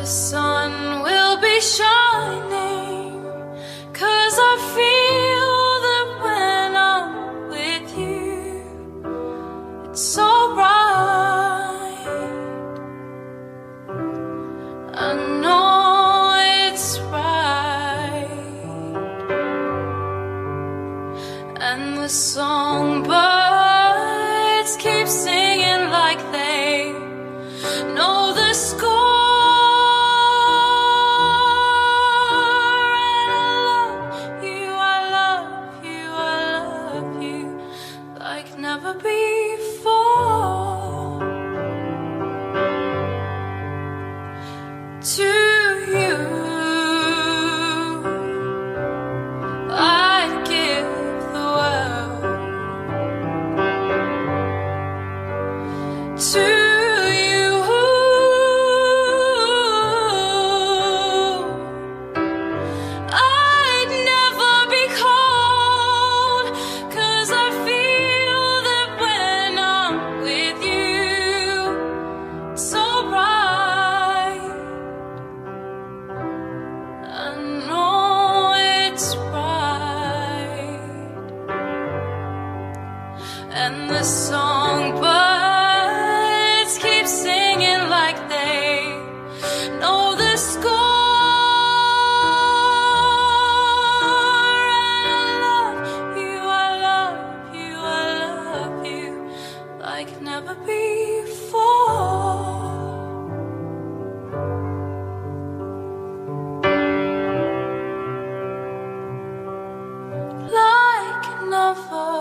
The sun will be shining, 'cause I feel that when I'm with you, it's so bright. I know it's right. And the songbirds keep singing like they know the score. Never before. To you I'd give the world. To you I'd never be cold, 'cause I feel so bright. I know it's right. And the songbirds keep singing like they know the score. And I love you, I love you, I love you like never before. Like never